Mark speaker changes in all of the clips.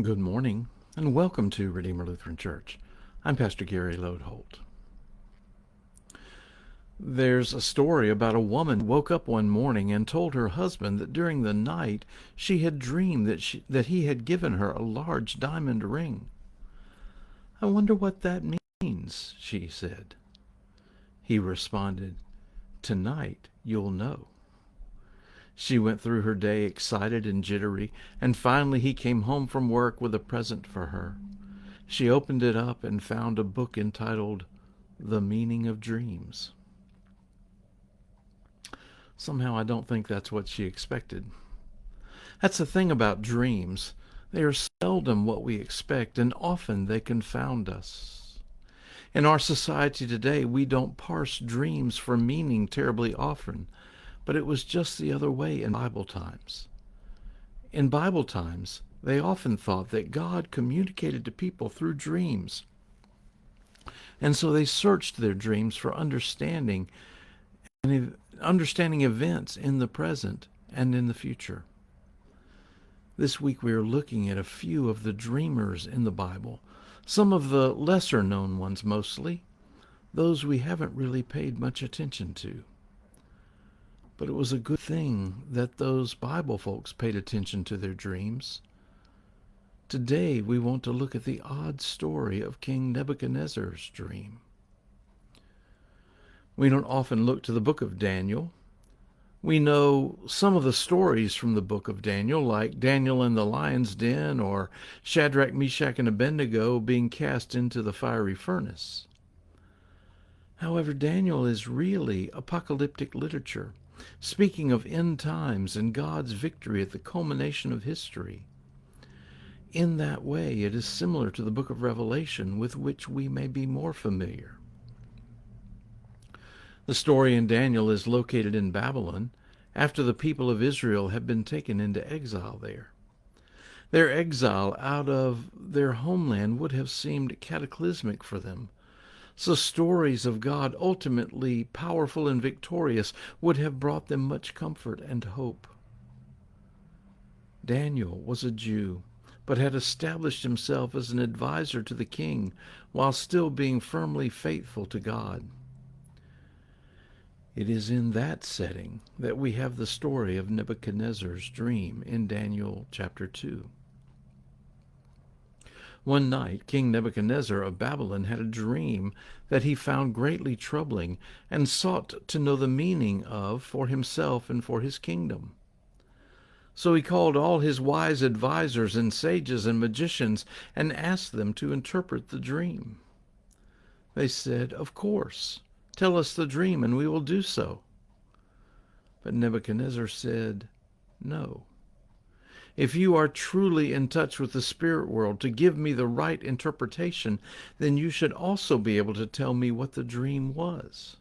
Speaker 1: Good morning, and welcome to Redeemer Lutheran Church. I'm Pastor Gary Lodeholt. There's a story about a woman who woke up one morning and told her husband that during the night she had dreamed that he had given her a large diamond ring. "I wonder what that means," she said. He responded, "Tonight you'll know." She went through her day excited and jittery, and finally he came home from work with a present for her. She opened it up and found a book entitled The Meaning of Dreams. Somehow I don't think that's what she expected. That's the thing about dreams. They are seldom what we expect, and often they confound us. In our society today, we don't parse dreams for meaning terribly often, but it was just the other way in Bible times. In Bible times, they often thought that God communicated to people through dreams, and so they searched their dreams for understanding events in the present and in the future. This week we are looking at a few of the dreamers in the Bible, some of the lesser known ones mostly, those we haven't really paid much attention to. But it was a good thing that those Bible folks paid attention to their dreams. Today we want to look at the odd story of King Nebuchadnezzar's dream. We don't often look to the book of Daniel. We know some of the stories from the book of Daniel, like Daniel in the lion's den or Shadrach, Meshach, and Abednego being cast into the fiery furnace. However, Daniel is really apocalyptic literature, speaking of end times and God's victory at the culmination of history. In that way, it is similar to the book of Revelation, with which we may be more familiar. The story in Daniel is located in Babylon after the people of Israel have been taken into exile there. Their exile out of their homeland would have seemed cataclysmic for them, so stories of God ultimately powerful and victorious would have brought them much comfort and hope. Daniel was a Jew, but had established himself as an advisor to the king while still being firmly faithful to God. It is in that setting that we have the story of Nebuchadnezzar's dream in Daniel chapter 2. One night, King Nebuchadnezzar of Babylon had a dream that he found greatly troubling and sought to know the meaning of for himself and for his kingdom. So he called all his wise advisors and sages and magicians and asked them to interpret the dream. They said, "Of course. Tell us the dream, and we will do so." But Nebuchadnezzar said, "No. If you are truly in touch with the spirit world to give me the right interpretation, then you should also be able to tell me what the dream was.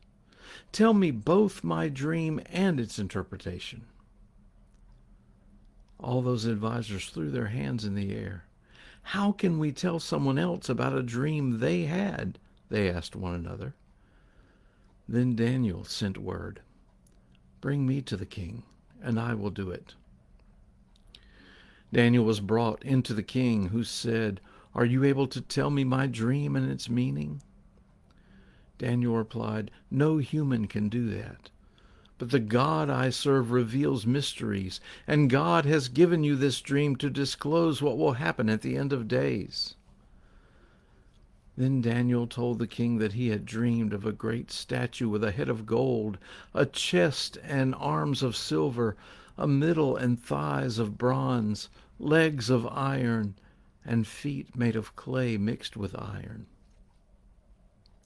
Speaker 1: Tell me both my dream and its interpretation." All those advisors threw their hands in the air. "How can we tell someone else about a dream they had?" they asked one another. Then Daniel sent word, "Bring me to the king, and I will do it." Daniel was brought into the king, who said, "Are you able to tell me my dream and its meaning?" Daniel replied, "No human can do that. But the God I serve reveals mysteries, and God has given you this dream to disclose what will happen at the end of days." Then Daniel told the king that he had dreamed of a great statue with a head of gold, a chest and arms of silver, a middle and thighs of bronze, legs of iron, and feet made of clay mixed with iron.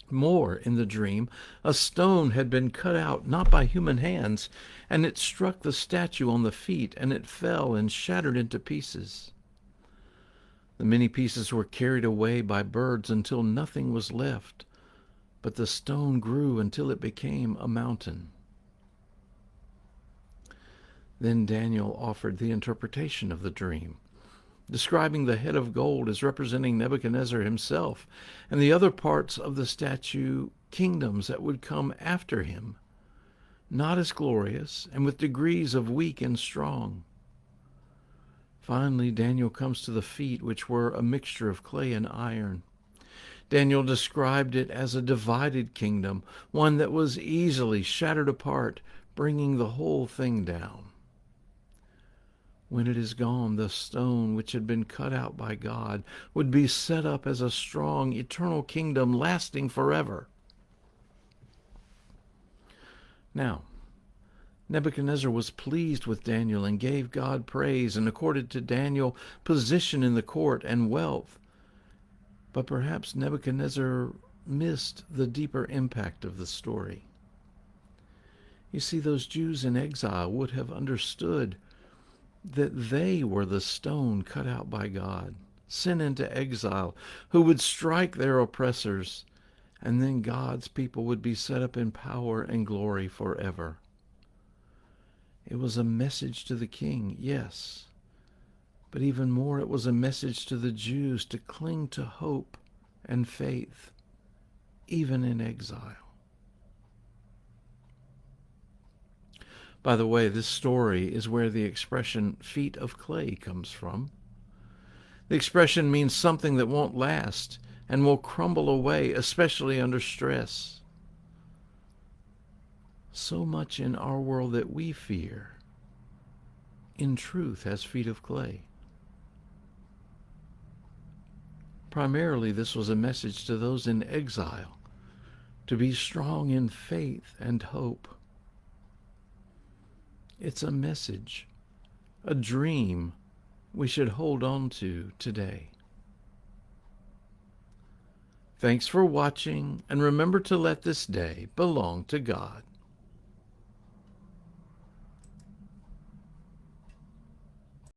Speaker 1: More, in the dream, a stone had been cut out not by human hands, and it struck the statue on the feet, and it fell and shattered into pieces. The many pieces were carried away by birds until nothing was left, but the stone grew until it became a mountain. Then Daniel offered the interpretation of the dream, describing the head of gold as representing Nebuchadnezzar himself, and the other parts of the statue kingdoms that would come after him, not as glorious and with degrees of weak and strong. Finally, Daniel comes to the feet, which were a mixture of clay and iron. Daniel described it as a divided kingdom, one that was easily shattered apart, bringing the whole thing down. When it is gone, the stone which had been cut out by God would be set up as a strong, eternal kingdom lasting forever. Now, Nebuchadnezzar was pleased with Daniel and gave God praise and accorded to Daniel position in the court and wealth. But perhaps Nebuchadnezzar missed the deeper impact of the story. You see, those Jews in exile would have understood that they were the stone cut out by God, sent into exile, who would strike their oppressors, and then God's people would be set up in power and glory forever. It was a message to the king, yes, but even more, it was a message to the Jews to cling to hope and faith, even in exile. By the way, this story is where the expression feet of clay comes from. The expression means something that won't last and will crumble away, especially under stress. So much in our world that we fear, in truth, has feet of clay. Primarily, this was a message to those in exile to be strong in faith and hope. It's a message, a dream we should hold on to today. Thanks for watching, and remember to let this day belong to God.